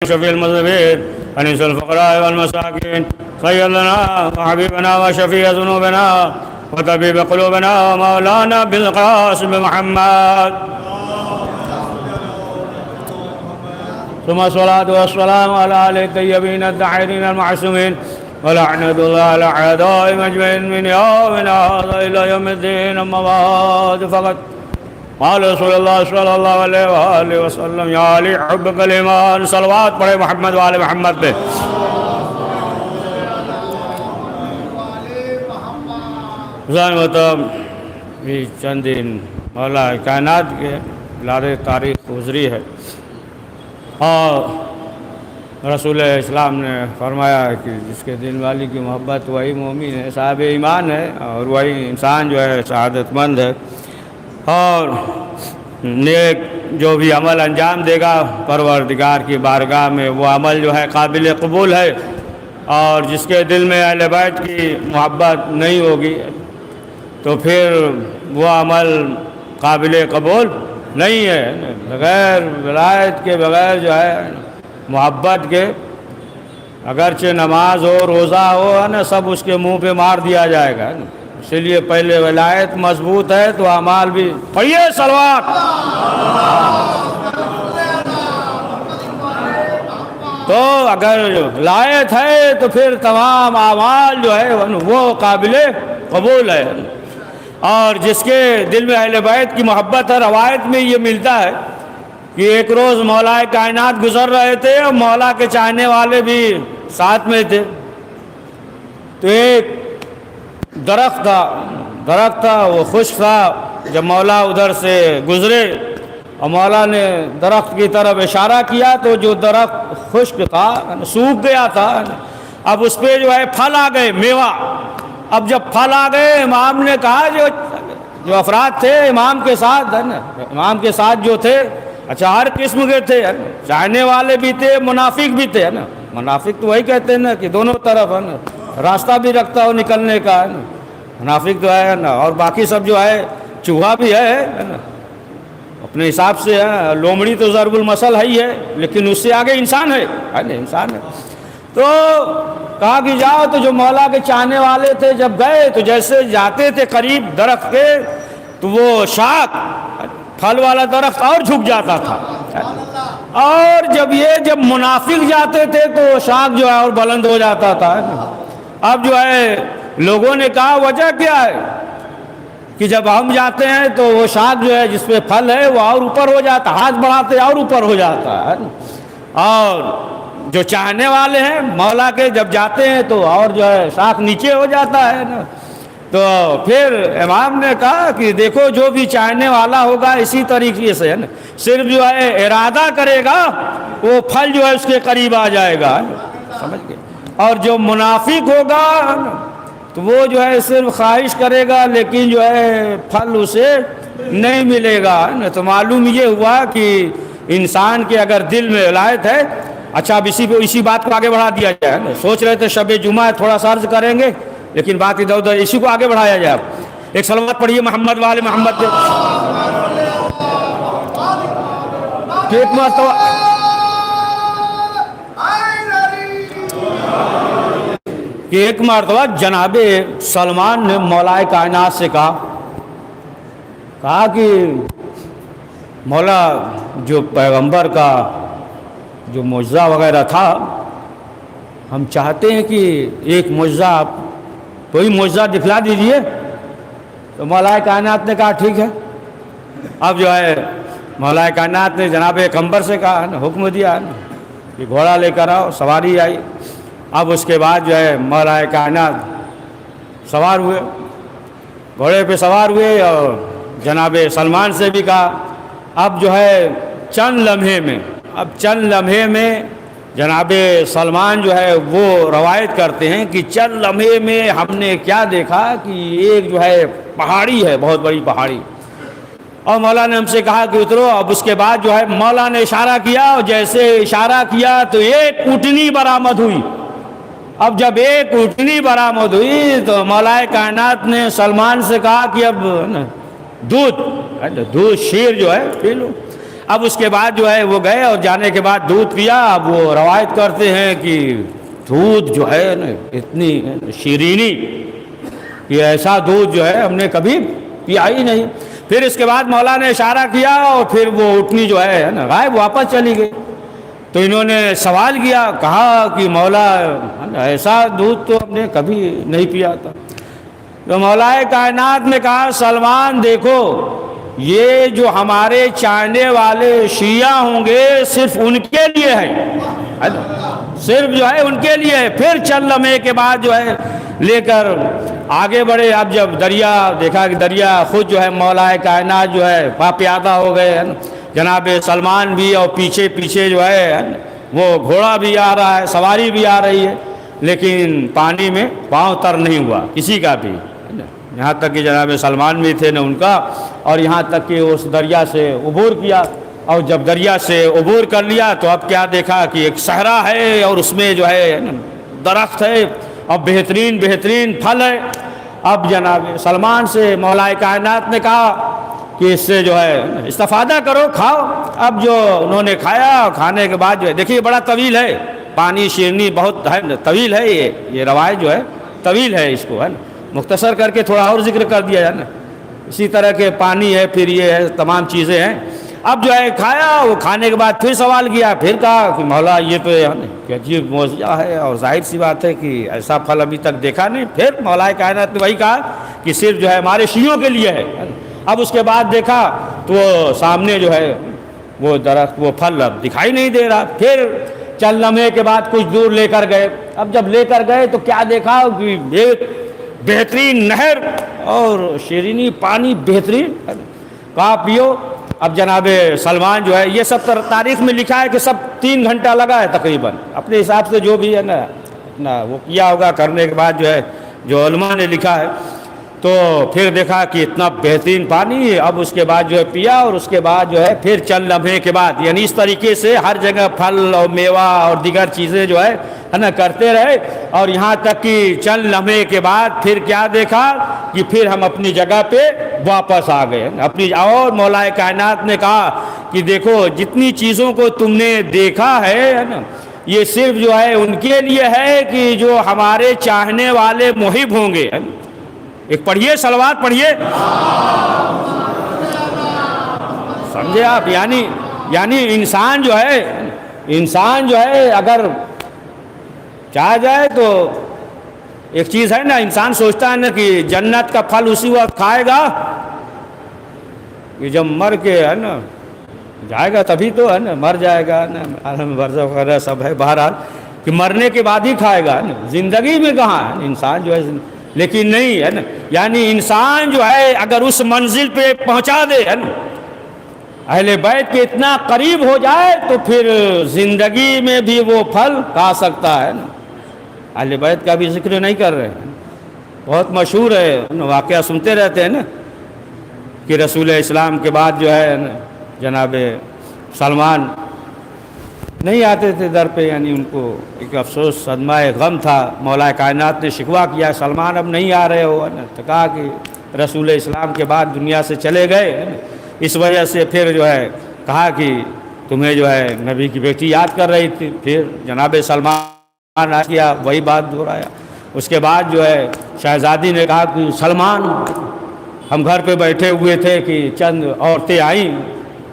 شفيع المذنبين أنيس الفقراء والمساكين خير لنا وحبيبنا وشفيع ذنوبنا وطبيب قلوبنا ومولانا بالقاسم محمد ثم الصلاة والسلام على آله الطيبين الطاهرين المعصومين ولعنة الله على أعدائهم أجمعين من يومنا هذا إلى يوم الدين. أما بعد فقد قال رسول الله صلی اللہ علیہ وآلہ وسلم یا علی حبک الایمان. صلوات پڑھے محمد وآل محمد پہ. یہ چند دن مولا کائنات کے لارے تاریخ گزری ہے اور رسول اسلام نے فرمایا کہ جس کے دل والی کی محبت وہی مومن ہے، صاحب ایمان ہے، اور وہی انسان جو ہے سعادت مند ہے. اور نیک جو بھی عمل انجام دے گا پروردگار کی بارگاہ میں وہ عمل جو ہے قابل قبول ہے. اور جس کے دل میں اہل بیت کی محبت نہیں ہوگی تو پھر وہ عمل قابل قبول نہیں ہے. بغیر ولایت کے، بغیر جو ہے محبت کے، اگرچہ نماز ہو، روزہ ہو نا، سب اس کے منہ پہ مار دیا جائے گا. اسی لیے پہلے ولایت مضبوط ہے تو اعمال بھی پڑھیے صلوات. تو اگر ولایت ہے تو پھر تمام اعمال جو ہے وہ قابل قبول ہے. اور جس کے دل میں اہل بیت کی محبت ہے، روایت میں یہ ملتا ہے کہ ایک روز مولا کائنات گزر رہے تھے اور مولا کے چاہنے والے بھی ساتھ میں تھے. تو ایک درخت تھا وہ خشک تھا. جب مولا ادھر سے گزرے اور مولا نے درخت کی طرف اشارہ کیا تو جو درخت خشک تھا، سوکھ گیا تھا، اب اس پہ جو ہے پھل آ گئے، میوہ. اب جب پھل آ گئے، امام نے کہا جو افراد تھے امام کے ساتھ ہے نا، امام کے ساتھ جو تھے، اچھا ہر قسم کے تھے، چاہنے والے بھی تھے، منافق بھی تھے نا. منافق تو وہی کہتے ہیں نا کہ دونوں طرف ہے نا راستہ بھی رکھتا ہو نکلنے کا ہے نا. منافق تو ہے نا، اور باقی سب جو ہے چوہا بھی ہے نا، اپنے حساب سے ہے. لومڑی تو ضرب المثل ہی ہے، لیکن اس سے آگے انسان ہے نا، انسان ہے. تو کہا کہ جاؤ. تو جو مولا کے چاہنے والے تھے جب گئے تو جیسے جاتے تھے قریب درخت کے تو وہ شاخ پھل والا درخت اور جھک جاتا تھا. اور جب منافق جاتے تھے تو وہ شاخ جو ہے اور بلند ہو جاتا تھا. اب جو ہے لوگوں نے کہا وجہ کیا ہے کہ جب ہم جاتے ہیں تو وہ شاخ جو ہے جس پہ پھل ہے وہ اور اوپر ہو جاتا، ہاتھ بڑھاتے اور اوپر ہو جاتا ہے. اور جو چاہنے والے ہیں مولا کے جب جاتے ہیں تو اور جو ہے شاخ نیچے ہو جاتا ہے نا. تو پھر امام نے کہا کہ دیکھو جو بھی چاہنے والا ہوگا اسی طریقے سے ہے نا، صرف جو ہے ارادہ کرے گا وہ پھل جو ہے اس کے قریب آ جائے گا، سمجھ گئے. اور جو منافق ہوگا تو وہ جو ہے صرف خواہش کرے گا لیکن جو ہے پھل اسے نہیں ملے گا. تو معلوم یہ ہوا کہ انسان کے اگر دل میں ولایت ہے. اچھا اب اسی بات کو آگے بڑھا دیا جائے. سوچ رہے تھے شب جمعہ تھوڑا سا عرض کریں گے لیکن بات ادھر ادھر، اسی کو آگے بڑھایا جائے. ایک صلوات پڑھیے محمد وآل محمد پہ. ایک مرتبہ جناب سلمان نے مولا کائنات سے کہا کہ مولا جو پیغمبر کا جو معجزہ وغیرہ تھا ہم چاہتے ہیں کہ ایک معجزہ آپ کوئی معجزہ دکھلا دیجئے. تو مولا کائنات نے کہا ٹھیک ہے. اب جو ہے مولا کائنات نے جناب پیغمبر سے کہا ہے نا، حکم دیا ہے نا کہ گھوڑا لے کر آؤ. سواری آئی. اب اس کے بعد جو ہے مولا کائنات سوار ہوئے، گھوڑے پہ سوار ہوئے اور جناب سلمان سے بھی کہا. اب جو ہے چند لمحے میں جناب سلمان جو ہے وہ روایت کرتے ہیں کہ چند لمحے میں ہم نے کیا دیکھا کہ ایک جو ہے پہاڑی ہے، بہت بڑی پہاڑی، اور مولا نے ہم سے کہا کہ اترو. اب اس کے بعد جو ہے مولا نے اشارہ کیا اور جیسے اشارہ کیا تو ایک اونٹنی برآمد ہوئی. اب جب ایک اونٹنی برآمد ہوئی تو مولا کائنات نے سلمان سے کہا کہ اب دودھ شیر جو ہے پی لو. اب اس کے بعد جو ہے وہ گئے اور جانے کے بعد دودھ پیا. اب وہ روایت کرتے ہیں کہ دودھ جو ہے نا اتنی شیرینی، یہ ایسا دودھ جو ہے ہم نے کبھی پیا ہی نہیں. پھر اس کے بعد مولا نے اشارہ کیا اور پھر وہ اٹھنی جو ہے نا غائب واپس چلی گئی. تو انہوں نے سوال کیا، کہا کہ مولا ایسا دودھ تو ہم نے کبھی نہیں پیا تھا. تو مولا کائنات نے کہا سلمان دیکھو، یہ جو ہمارے چاہنے والے شیعہ ہوں گے صرف ان کے لیے ہے، صرف جو ہے ان کے لیے ہے. پھر چند لمحے کے بعد جو ہے لے کر آگے بڑھے. اب جب دریا دیکھا کہ دریا خود جو ہے مولا کائنات جو ہے پیادہ ہو گئے، جناب سلمان بھی اور پیچھے پیچھے جو ہے وہ گھوڑا بھی آ رہا ہے، سواری بھی آ رہی ہے، لیکن پانی میں پاؤں تر نہیں ہوا کسی کا بھی. یہاں تک کہ جناب سلمان بھی تھے نہ ان کا، اور یہاں تک کہ اس دریا سے عبور کیا. اور جب دریا سے عبور کر لیا تو اب کیا دیکھا کہ ایک صحرا ہے اور اس میں جو ہے درخت ہے اور بہترین بہترین پھل ہے. اب جناب سلمان سے مولا کائنات نے کہا کہ اس سے جو ہے استفادہ کرو، کھاؤ. اب جو انہوں نے کھایا، کھانے کے بعد جو ہے دیکھیے بڑا طویل ہے پانی، شیرنی بہت ہے طویل ہے، یہ روایت جو ہے طویل ہے، اس کو ہے نا مختصر کر کے تھوڑا اور ذکر کر دیا ہے نا. اسی طرح کے پانی ہے، پھر یہ ہے، تمام چیزیں ہیں. اب جو ہے کھایا، وہ کھانے کے بعد پھر سوال کیا، پھر کہا کہ مولا یہ تو عجیب معجزہ ہے اور ظاہر سی بات ہے کہ ایسا پھل ابھی تک دیکھا نہیں. پھر مولا کائنات نے وہی کہا کہ صرف جو ہے ہمارے شیعوں کے لیے ہے. اب اس کے بعد دیکھا تو وہ سامنے جو ہے وہ درخت، وہ پھل اب دکھائی نہیں دے رہا. پھر چند لمحے کے بعد کچھ دور لے کر گئے. اب جب لے کر گئے تو کیا دیکھا کہ ایک بہترین نہر اور شیرینی پانی بہترین، کہا پیو. اب جناب سلمان جو ہے یہ سب تاریخ میں لکھا ہے کہ سب 3 گھنٹہ لگا ہے تقریباً، اپنے حساب سے جو بھی ہے نا وہ کیا ہوگا. کرنے کے بعد جو ہے جو علماء نے لکھا ہے تو پھر دیکھا کہ اتنا بہترین پانی. اب اس کے بعد جو ہے پیا اور اس کے بعد جو ہے پھر چند لمحے کے بعد یعنی اس طریقے سے ہر جگہ پھل اور میوہ اور دیگر چیزیں جو ہے نا کرتے رہے. اور یہاں تک کہ چند لمحے کے بعد پھر کیا دیکھا کہ پھر ہم اپنی جگہ پہ واپس آ گئے اپنی. اور مولا کائنات نے کہا کہ دیکھو جتنی چیزوں کو تم نے دیکھا ہے نا یہ صرف جو ہے ان کے لیے ہے کہ جو ہمارے چاہنے والے محب ہوں گے. ایک پڑھیے صلوات پڑھیے، سمجھے آپ. یعنی انسان جو ہے اگر چاہ جائے تو ایک چیز ہے نا، انسان سوچتا ہے نا کہ جنت کا پھل اسی وقت کھائے گا کہ جب مر کے ہے نا جائے گا، تبھی تو ہے نا مر جائے گا نا، عالم برزخ وغیرہ سب ہے بہرحال کہ مرنے کے بعد ہی کھائے گا نا. زندگی میں کہاں ہے انسان جو ہے، لیکن نہیں ہے نا. یعنی انسان جو ہے اگر اس منزل پہ پہنچا دے ہے نا، اہل بیت کے اتنا قریب ہو جائے تو پھر زندگی میں بھی وہ پھل کھا سکتا ہے نا. اہل بیت کا بھی ذکر نہیں کر رہے ہیں، بہت مشہور ہے واقعہ سنتے رہتے ہیں نا کہ رسول اسلام کے بعد جو ہے جناب سلمان نہیں آتے تھے در پہ. یعنی ان کو ایک افسوس صدمہ غم تھا. مولا کائنات نے شکوہ کیا سلمان اب نہیں آ رہے ہو نا، تو کہا کہ رسول اسلام کے بعد دنیا سے چلے گئے. اس وجہ سے پھر جو ہے کہا کہ تمہیں جو ہے نبی کی بیٹی یاد کر رہی تھی. پھر جناب سلمان آ کیا وہی بات دہرایا. اس کے بعد جو ہے شہزادی نے کہا کہ سلمان ہم گھر پہ بیٹھے ہوئے تھے کہ چند عورتیں آئیں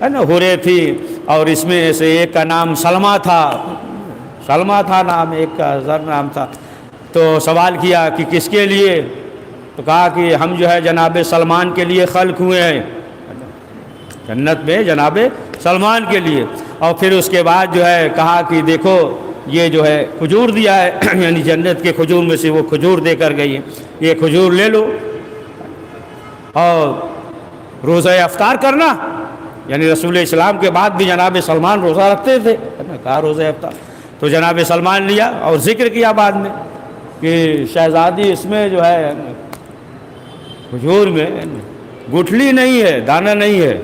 ہے نا، حوریں تھی، اور اس میں سے ایک کا نام سلمہ تھا نام، ایک کا زر نام تھا. تو سوال کیا کہ کس کے لیے؟ تو کہا کہ ہم جو ہے جناب سلمان کے لیے خلق ہوئے ہیں جنت میں، جناب سلمان کے لیے. اور پھر اس کے بعد جو ہے کہا کہ دیکھو یہ جو ہے کھجور دیا ہے یعنی جنت کے کھجور میں سے وہ کھجور دے کر گئی ہے، یہ کھجور لے لو اور روزہ افطار کرنا. یعنی رسول اسلام کے بعد بھی جناب سلمان روزہ رکھتے تھے، کہا روزہ افطار. تو جناب سلمان لیا اور ذکر کیا بعد میں کہ شہزادی اس میں جو ہے کھجور میں گٹھلی نہیں ہے، دانہ نہیں ہے.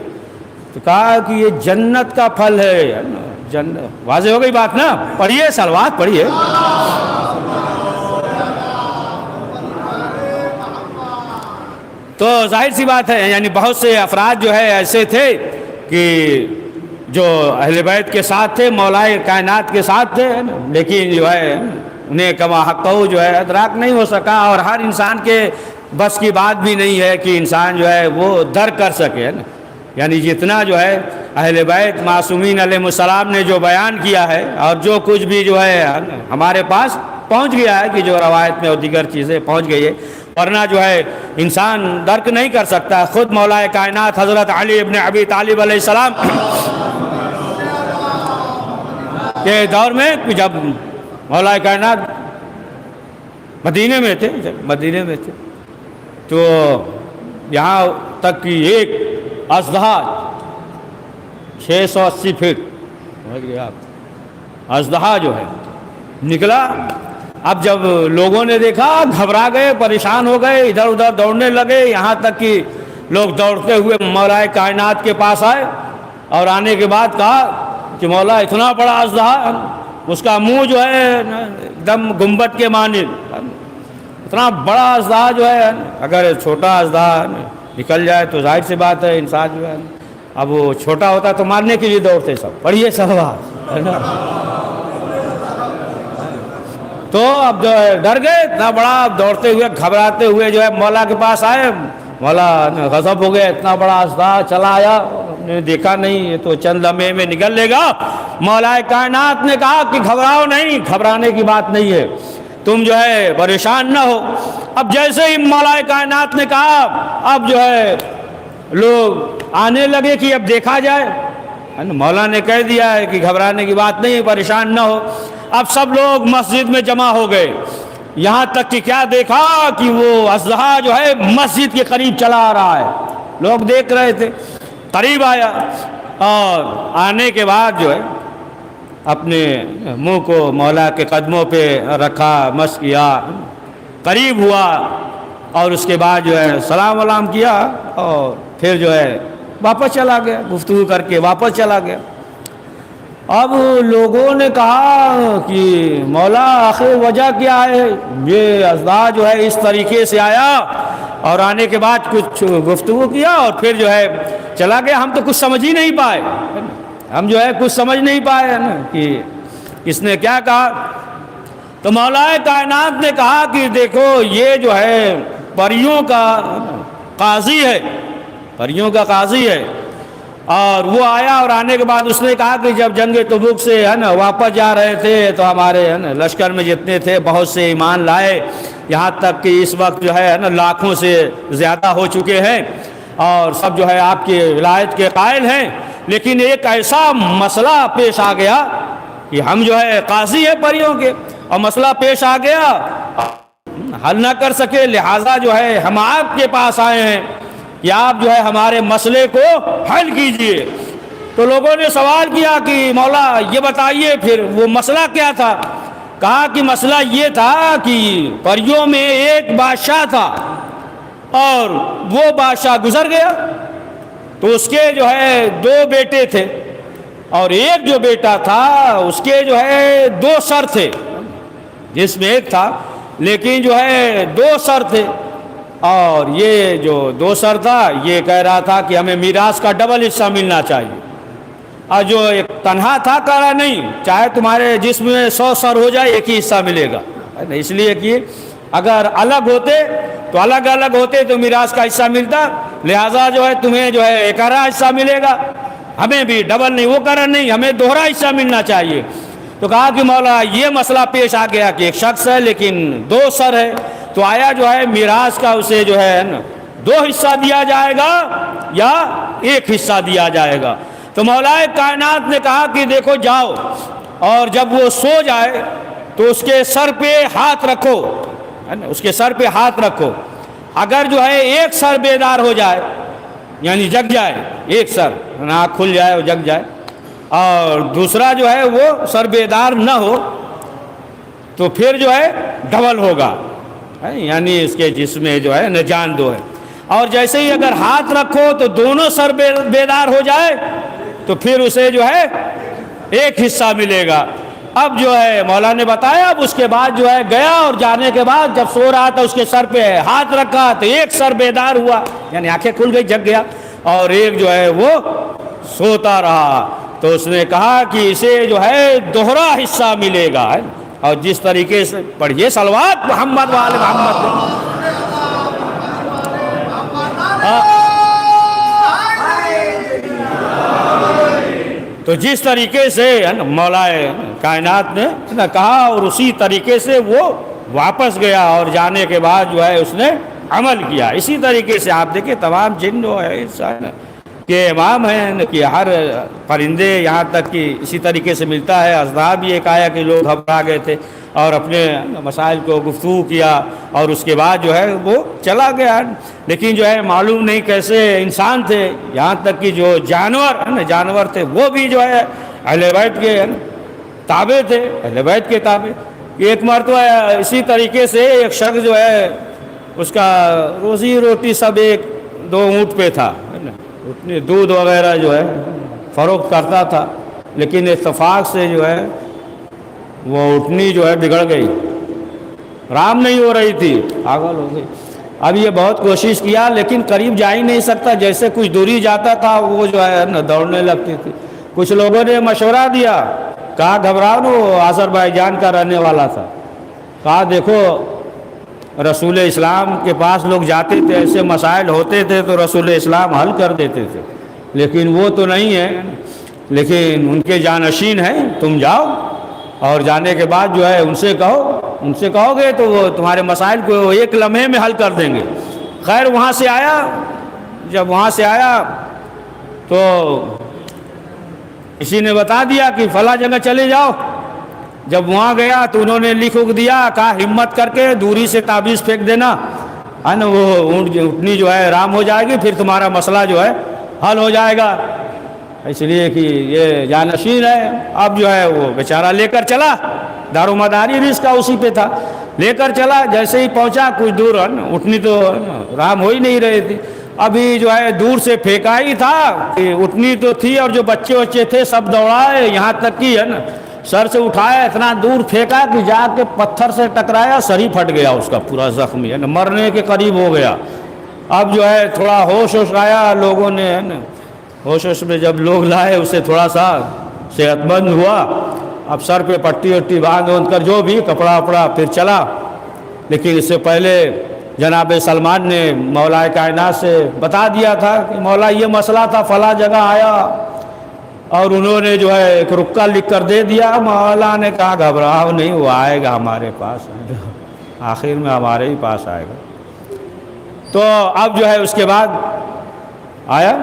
تو کہا کہ یہ جنت کا پھل ہے. جنت واضح ہو گئی بات نا. پڑھیے صلوات پڑھیے. تو ظاہر سی بات ہے یعنی بہت سے افراد جو ہے ایسے تھے کہ جو اہل بیت کے ساتھ تھے، مولائے کائنات کے ساتھ تھے، لیکن جو ہے انہیں کما حقہ جو ہے ادراک نہیں ہو سکا، اور ہر انسان کے بس کی بات بھی نہیں ہے کہ انسان جو ہے وہ درک کر سکے، ہے نا۔ یعنی جتنا جو ہے اہل بیت معصومین علیہ السلام نے جو بیان کیا ہے، اور جو کچھ بھی جو ہے ہمارے پاس پہنچ گیا ہے، کہ جو روایت میں اور دیگر چیزیں پہنچ گئی ہے، ورنہ جو ہے انسان درک نہیں کر سکتا۔ خود مولا کائنات حضرت علی ابن ابی طالب علیہ السلام کے دور میں، جب مولا کائنات مدینے میں تھے تو یہاں تک کہ ایک اژدہا 680 فٹ اژدہا جو ہے نکلا۔ اب جب لوگوں نے دیکھا گھبرا گئے، پریشان ہو گئے، ادھر ادھر دوڑنے لگے، یہاں تک کہ لوگ دوڑتے ہوئے مولا کائنات کے پاس آئے، اور آنے کے بعد کہا کہ مولا اتنا بڑا اژدہا، اس کا منہ جو ہے ایک دم گنبد کے مانند، اتنا بڑا اژدہا جو ہے، اگر چھوٹا اژدہا نکل جائے تو ظاہر سی بات ہے انسان جو ہے، اب وہ چھوٹا ہوتا تو مارنے کے لیے دوڑتے سب، پڑھیے سوال ہے نا۔ تو اب جو ہے ڈر گئے، اتنا بڑا، اب دوڑتے ہوئے گھبراتے ہوئے جو ہے مولا کے پاس آئے۔ مولا غضب ہو گئے، اتنا بڑا اژدہا چلا آیا، نے دیکھا نہیں، یہ تو چند لمحے میں نکل لے گا۔ مولا کائنات نے کہا کہ گھبراؤ نہیں، گھبرانے کی بات نہیں ہے، تم جو ہے پریشان نہ ہو۔ اب جیسے ہی مولا کائنات نے کہا، اب جو ہے لوگ آنے لگے کہ اب دیکھا جائے۔ مولا نے کہہ دیا ہے کہ گھبرانے کی بات نہیں، پریشان نہ ہو۔ اب سب لوگ مسجد میں جمع ہو گئے، یہاں تک کہ کیا دیکھا کہ وہ اژدہا جو ہے مسجد کے قریب چلا آ رہا ہے۔ لوگ دیکھ رہے تھے، قریب آیا، اور آنے کے بعد جو ہے اپنے منہ کو مولا کے قدموں پہ رکھا، مس کیا، قریب ہوا، اور اس کے بعد جو ہے سلام ولام کیا، اور پھر جو ہے واپس چلا گیا، گفتگو کر کے واپس چلا گیا۔ اب لوگوں نے کہا کہ مولا آخر وجہ کیا ہے؟ یہ اژدہا جو ہے اس طریقے سے آیا، اور آنے کے بعد کچھ گفتگو کیا، اور پھر جو ہے چلا گیا، ہم تو کچھ سمجھ ہی نہیں پائے، ہم جو ہے کچھ سمجھ نہیں پائے نا کہ اس نے کیا کہا۔ تو مولا کائنات نے کہا کہ دیکھو یہ جو ہے پریوں کا قاضی ہے، پریوں کا قاضی ہے، اور وہ آیا، اور آنے کے بعد اس نے کہا کہ جب جنگ تبوک سے ہے نا واپس جا رہے تھے تو ہمارے ہے نا لشکر میں جتنے تھے بہت سے ایمان لائے، یہاں تک کہ اس وقت جو ہے نا لاکھوں سے زیادہ ہو چکے ہیں، اور سب جو ہے آپ کی ولایت کے قائل ہیں، لیکن ایک ایسا مسئلہ پیش آ گیا کہ ہم جو ہے قاضی ہیں پریوں کے، اور مسئلہ پیش آ گیا حل نہ کر سکے، لہٰذا جو ہے ہم آپ کے پاس آئے ہیں کہ آپ جو ہے ہمارے مسئلے کو حل کیجئے۔ تو لوگوں نے سوال کیا کہ مولا یہ بتائیے پھر وہ مسئلہ کیا تھا؟ کہا کہ مسئلہ یہ تھا کہ پریوں میں ایک بادشاہ تھا، اور وہ بادشاہ گزر گیا، تو اس کے جو ہے 2 بیٹے تھے، اور ایک جو بیٹا تھا اس کے جو ہے 2 سر تھے، جس میں ایک تھا لیکن جو ہے 2 سر تھے، اور یہ جو 2 سر تھا یہ کہہ رہا تھا کہ ہمیں میراث کا ڈبل حصہ ملنا چاہیے، اور جو ایک تنہا تھا کہہ رہا نہیں، چاہے تمہارے جسم میں 100 سر ہو جائے ایک ہی حصہ ملے گا، اس لیے کہ اگر الگ ہوتے تو الگ الگ ہوتے تو میراث کا حصہ ملتا، لہٰذا جو ہے تمہیں جو ہے ایک آدھا حصہ ملے گا، ہمیں بھی ڈبل نہیں، وہ کہہ رہا نہیں ہمیں دوہرا حصہ ملنا چاہیے۔ تو کہا کہ مولا یہ مسئلہ پیش آ گیا کہ ایک شخص ہے لیکن 2 سر ہے، تو آیا جو ہے میراث کا اسے جو ہے 2 حصہ دیا جائے گا یا 1 حصہ دیا جائے گا؟ تو مولا کائنات نے کہا کہ دیکھو جاؤ، اور جب وہ سو جائے تو اس کے سر پہ ہاتھ رکھو، اس کے سر پہ ہاتھ رکھو، اگر جو ہے 1 سر بیدار ہو جائے یعنی جگ جائے، 1 سر آنکھ کھل جائے اور جگ جائے، اور دوسرا جو ہے وہ سر بیدار نہ ہو، تو پھر جو ہے ڈبل ہوگا، یعنی اس کے جسم میں جو ہے نہ جان 2 ہے، اور جیسے ہی اگر ہاتھ رکھو تو دونوں سر بیدار ہو جائے تو پھر اسے جو ہے 1 حصہ ملے گا۔ اب جو ہے مولا نے بتایا، اب اس کے بعد جو ہے گیا، اور جانے کے بعد جب سو رہا تھا اس کے سر پہ ہاتھ رکھا تو 1 سر بیدار ہوا، یعنی آنکھیں کھل گئی، جگ گیا، اور ایک جو ہے وہ سوتا رہا۔ تو اس نے کہا کہ اسے جو ہے دوہرا حصہ ملے گا، اور جس طریقے سے پڑھیے صلوات محمد وآل محمد۔ تو جس طریقے سے مولا کائنات نے کہا، اور اسی طریقے سے وہ واپس گیا، اور جانے کے بعد جو ہے اس نے عمل کیا۔ اسی طریقے سے آپ دیکھیں تمام جن جو ہے انسان کے امام ہیں کہ ہر پرندے یہاں تک کہ اسی طریقے سے ملتا ہے۔ ازدا بھی ایک آیا کہ لوگ گھبرا گئے تھے اور اپنے مسائل کو گفتگو کیا، اور اس کے بعد جو ہے وہ چلا گیا، لیکن جو ہے معلوم نہیں کیسے انسان تھے، یہاں تک کہ جو جانور تھے وہ بھی جو ہے اہل بیت کے تابع تھے، اہل بیت کے تابع۔ ایک مرتبہ اسی طریقے سے ایک شخص جو ہے اس کا روزی روٹی سب ایک دو اونٹ پہ تھا، اتنی دودھ وغیرہ جو ہے فروخت کرتا تھا، لیکن اتفاق سے جو ہے وہ اونٹنی جو ہے بگڑ گئی، رام نہیں ہو رہی تھی، پاگل ہو گئی۔ اب یہ بہت کوشش کیا لیکن قریب جا ہی نہیں سکتا، جیسے کچھ دوری جاتا تھا وہ جو ہے دوڑنے لگتی تھی۔ کچھ لوگوں نے مشورہ دیا، کہا گھبراؤ نہ، وہ آذربائیجان کا رہنے والا تھا، کہا دیکھو رسول اسلام کے پاس لوگ جاتے تھے، ایسے مسائل ہوتے تھے تو رسول اسلام حل کر دیتے تھے، لیکن وہ تو نہیں ہے، لیکن ان کے جانشین ہیں، تم جاؤ اور جانے کے بعد جو ہے ان سے کہو گے تو وہ تمہارے مسائل کو ایک لمحے میں حل کر دیں گے۔ خیر وہاں سے آیا، جب وہاں سے آیا تو کسی نے بتا دیا کہ فلاں جگہ چلے جاؤ۔ جب وہاں گیا تو انہوں نے لکھ دیا، کہا ہمت کر کے دوری سے تعویذ پھینک دینا، ہے نا، وہ اونٹنی جو ہے رام ہو جائے گی، پھر تمہارا مسئلہ جو ہے حل ہو جائے گا، اس لیے کہ یہ جانشین ہے۔ اب جو ہے وہ بیچارہ لے کر چلا، دار و مداری بھی اس کا اسی پہ تھا، لے کر چلا۔ جیسے ہی پہنچا کچھ دور اونٹنی تو رام ہو ہی نہیں رہی تھی، ابھی جو ہے دور سے پھینکا ہی تھا، اونٹنی تو تھی اور جو بچے تھے سب دوڑائے، یہاں تک کہ ہے نا سر سے اٹھایا، اتنا دور پھینکا کہ جا کے پتھر سے ٹکرایا، سر ہی پھٹ گیا اس کا پورا زخمی، ہے نا، مرنے کے قریب ہو گیا۔ اب جو ہے تھوڑا ہوش آیا لوگوں نے، ہے نا، ہوش میں جب لوگ لائے اسے، تھوڑا سا صحت مند ہوا، اب سر پہ پٹی وٹی باندھ کر جو بھی کپڑا وپڑا پھر چلا۔ لیکن اس سے پہلے جناب سلمان نے مولا کائنات سے بتا دیا تھا کہ مولا یہ مسئلہ تھا، فلاں جگہ آیا، اور انہوں نے جو ہے ایک رکا لکھ کر دے دیا۔ مولا نے کہا گھبراؤ نہیں، وہ آئے گا ہمارے پاس، آخر میں ہمارے ہی پاس آئے گا۔ تو اب جو ہے اس کے بعد آیا،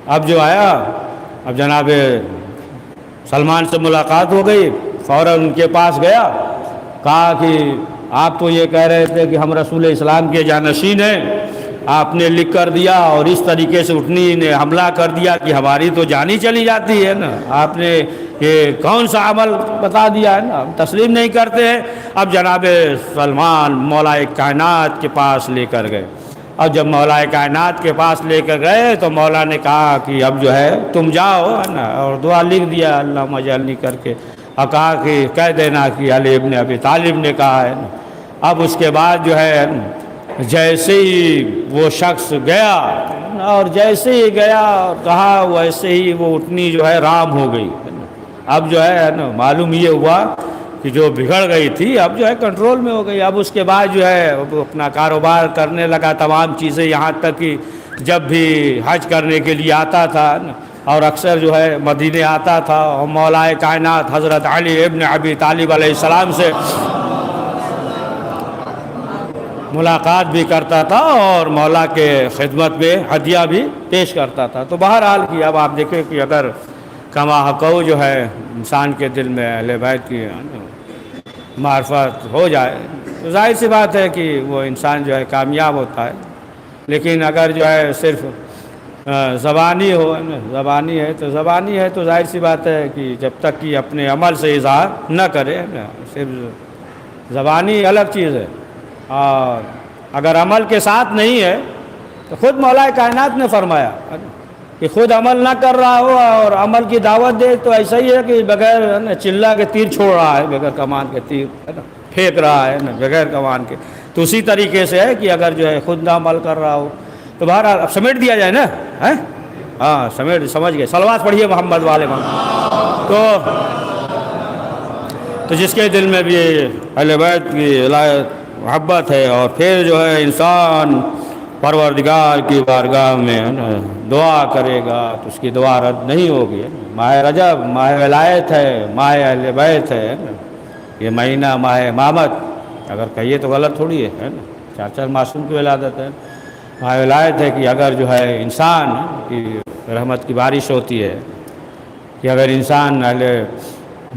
اب جناب سلمان سے ملاقات ہو گئی، فوراً ان کے پاس گیا، کہا کہ آپ تو یہ کہہ رہے تھے کہ ہم رسول اسلام کے جانشین ہیں، آپ نے لکھ کر دیا اور اس طریقے سے اونٹنی نے حملہ کر دیا کہ ہماری تو جان ہی چلی جاتی ہے نا، آپ نے یہ کون سا عمل بتا دیا ہے نا، ہم تسلیم نہیں کرتے ہیں۔ اب جناب سلمان مولا کائنات کے پاس لے کر گئے، اور جب مولا کائنات کے پاس لے کر گئے تو مولا نے کہا کہ اب جو ہے تم جاؤ، ہے نا، اور دعا لکھ دیا اللہم اجعلنی کر کے، اور کہا کہ کہہ دینا کہ علی ابن ابی طالب نے کہا ہے نا۔ اب اس کے بعد جو ہے جیسے ہی وہ شخص گیا، اور جیسے ہی گیا اور کہا ویسے ہی وہ اونٹنی جو ہے رام ہو گئی۔ اب جو ہے نا معلوم یہ ہوا کہ جو بگڑ گئی تھی اب جو ہے کنٹرول میں ہو گئی۔ اب اس کے بعد جو ہے وہ اپنا کاروبار کرنے لگا، تمام چیزیں، یہاں تک کہ جب بھی حج کرنے کے لیے آتا تھا اور اکثر جو ہے مدینے آتا تھا، اور مولا کائنات حضرت علی ابن ابی طالب علیہ السلام سے ملاقات بھی کرتا تھا اور مولا کے خدمت میں ہدیہ بھی پیش کرتا تھا۔ تو بہرحال کی اب آپ دیکھیں کہ اگر کما حقو جو ہے انسان کے دل میں اہل بیت کی معرفت ہو جائے تو ظاہر سی بات ہے کہ وہ انسان جو ہے کامیاب ہوتا ہے، لیکن اگر جو ہے صرف زبانی زبانی ہے تو ظاہر سی بات ہے کہ جب تک کہ اپنے عمل سے اظہار نہ کرے، صرف زبانی الگ چیز ہے، اور اگر عمل کے ساتھ نہیں ہے تو خود مولا کائنات نے فرمایا کہ خود عمل نہ کر رہا ہو اور عمل کی دعوت دے تو ایسا ہی ہے کہ بغیر چلہ کے تیر چھوڑ رہا ہے، بغیر کمان کے تیر ہے نا پھینک رہا ہے نا بغیر کمان کے۔ تو اسی طریقے سے ہے کہ اگر جو ہے خود نہ عمل کر رہا ہو تو بہرحال اب سمیٹ دیا جائے نا، ہاں سمجھ گئے. صلوات پڑھیے محمد والے محمد. تو جس کے دل میں بھی اہل بیت کی ولایت محبت ہے اور پھر جو ہے انسان پروردگار کی بارگاہ میں دعا کرے گا تو اس کی دعا رد نہیں ہوگی. ماہ رجب ماہ ولایت ہے، ماہ اہل بیت ہے. یہ مہینہ ماہ امامت اگر کہیے تو غلط تھوڑی ہے نا. 4 معصوم کی ولادت ہے. ماہ ولایت ہے کہ اگر جو ہے انسان کی رحمت کی بارش ہوتی ہے کہ اگر انسان اہل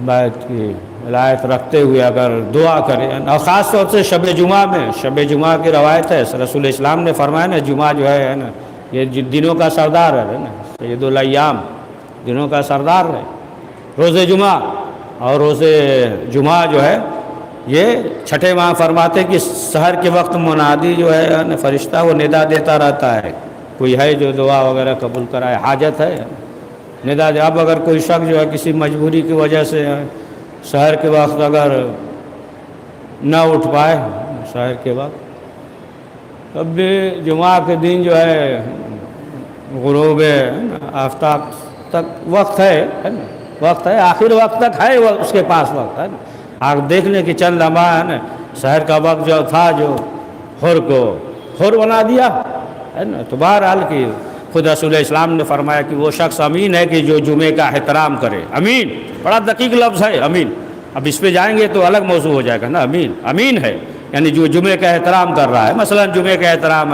بیت کی ولایت رکھتے ہوئے اگر دعا کرے. اور خاص طور سے شب جمعہ کی روایت ہے. رسول اسلام نے فرمایا نا جمعہ جو ہے نا یہ دنوں کا سردار ہے نا. سید الایام دنوں کا سردار ہے. روز جمعہ اور روز جمعہ جو ہے یہ چھٹے ماہ فرماتے کہ سحر کے وقت منادی جو ہے نا فرشتہ وہ ندا دیتا رہتا ہے کوئی ہے جو دعا وغیرہ قبول کرائے، حاجت ہے ندا دے. اب اگر کوئی شخص جو ہے کسی مجبوری کی وجہ سے سحر کے وقت اگر نہ اٹھ پائے سحر کے وقت تب بھی جمعہ کے دن جو ہے غروب آفتاب تک وقت ہے نا، وقت ہے، آخر وقت تک ہے اس کے پاس وقت ہے نا. آپ دیکھ لیں کہ چند لمحہ ہے نا سحر کا وقت جو تھا جو حر کو حر بنا دیا ہے نا. تو بہرحال کی خود رسول اسلام نے فرمایا کہ وہ شخص امین ہے کہ جو جمعے کا احترام کرے. امین بڑا دقیق لفظ ہے امین. اب اس پہ جائیں گے تو الگ موضوع ہو جائے گا نا. امین ہے یعنی جو جمعے کا احترام کر رہا ہے. مثلا جمعے کا احترام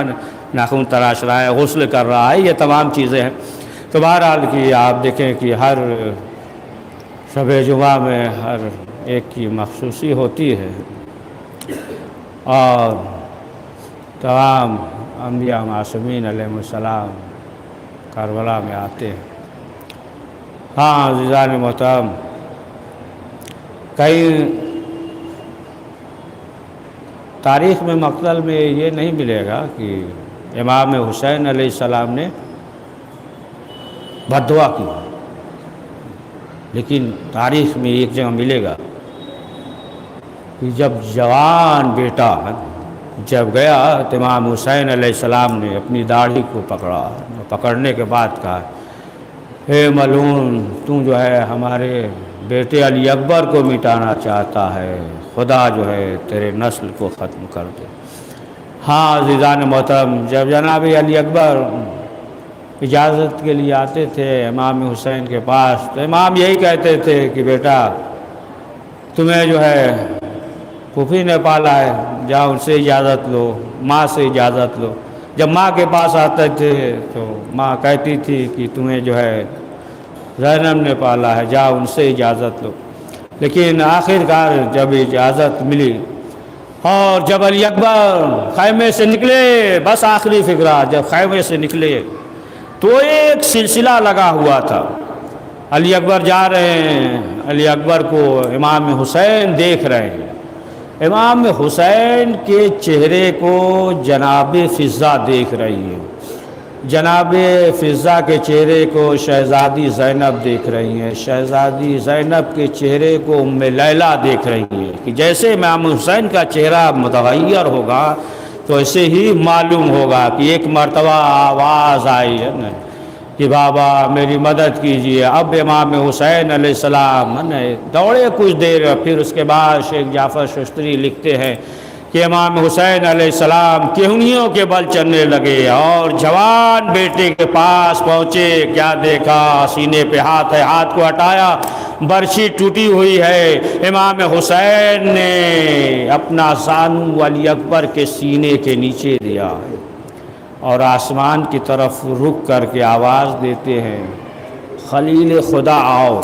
ناخن تراش رہا ہے، غسل کر رہا ہے، یہ تمام چیزیں ہیں. تو بہرحال کی آپ دیکھیں کہ ہر شب جمعہ میں ہر ایک کی مخصوصی ہوتی ہے اور تمام انبیاء معصومین علیہ السلام کربلا میں آتے ہیں. ہاں عزیزان محترم، کئی تاریخ میں مقتل میں یہ نہیں ملے گا کہ امام حسین علیہ السلام نے بد دعا کی، لیکن تاریخ میں ایک جگہ ملے گا کہ جب جوان بیٹا جب گیا تو امام حسین علیہ السلام نے اپنی داڑھی کو پکڑا، پکڑنے کے بعد کہا اے ملعون تو جو ہے ہمارے بیٹے علی اکبر کو مٹانا چاہتا ہے، خدا جو ہے تیرے نسل کو ختم کر دے. ہاں عزیزان محترم، جب جناب علی اکبر اجازت کے لیے آتے تھے امام حسین کے پاس تو امام یہی کہتے تھے کہ بیٹا تمہیں جو ہے پھوپھی نے پالا ہے، جاؤ ان سے اجازت لو، ماں سے اجازت لو. جب ماں کے پاس آتے تھے تو ماں کہتی تھی کہ تمہیں جو ہے زینب نے پالا ہے، جاؤ ان سے اجازت لو. لیکن آخر کار جب اجازت ملی اور جب علی اکبر خیمے سے نکلے، بس آخری فقرہ، جب خیمے سے نکلے تو ایک سلسلہ لگا ہوا تھا. علی اکبر جا رہے ہیں، علی اکبر کو امام حسین دیکھ رہے ہیں. امام حسین کے چہرے کو جناب فضہ دیکھ رہی ہے، جناب فضہ کے چہرے کو شہزادی زینب دیکھ رہی ہیں، شہزادی زینب کے چہرے کو ام لیلہ دیکھ رہی ہے. کہ جیسے امام حسین کا چہرہ متغیر ہوگا تو ایسے ہی معلوم ہوگا کہ ایک مرتبہ آواز آئی ہے نا کہ بابا میری مدد کیجیے. اب امام حسین علیہ السلام دوڑے کچھ دیر، پھر اس کے بعد شیخ جعفر شستری لکھتے ہیں کہ امام حسین علیہ السلام کہنیوں کے بل چلنے لگے اور جوان بیٹے کے پاس پہنچے. کیا دیکھا؟ سینے پہ ہاتھ ہے، ہاتھ کو ہٹایا، برچھی ٹوٹی ہوئی ہے. امام حسین نے اپنا زانو علی اکبر کے سینے کے نیچے دیا اور آسمان کی طرف رک کر کے آواز دیتے ہیں خلیل خدا آؤ،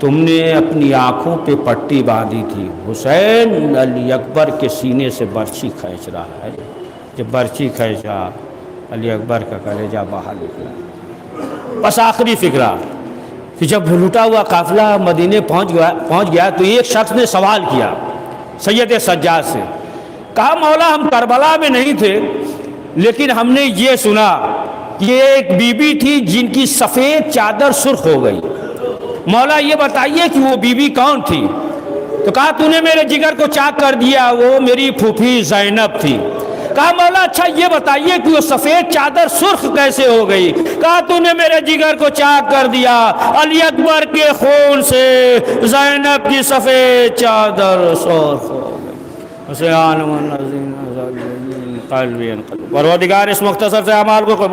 تم نے اپنی آنکھوں پہ پٹی باندھی تھی. حسین علی اکبر کے سینے سے برچھی کھینچ رہا ہے. جب برچھی کھینچا علی اکبر کا کلیجہ باہر نکلا. بس آخری فقرہ کہ جب لٹا ہوا قافلہ مدینے پہنچ گیا تو ایک شخص نے سوال کیا سید سجاد سے، کہا مولا ہم کربلا میں نہیں تھے لیکن ہم نے یہ سنا کہ ایک بی بی تھی جن کی سفید چادر سرخ ہو گئی، مولا یہ بتائیے کہ وہ بی بی کون تھی؟ تو کہا تو نے میرے جگر کو چاک کر دیا، وہ میری پھوپھی زینب تھی. کہا مولا اچھا یہ بتائیے کہ وہ سفید چادر سرخ کیسے ہو گئی؟ کہا تو نے میرے جگر کو چاک کر دیا، علی اکبر کے خون سے زینب کی سفید چادر سرخ ہو گئی۔ پروردگار اس مختصر سے اعمال کو قبول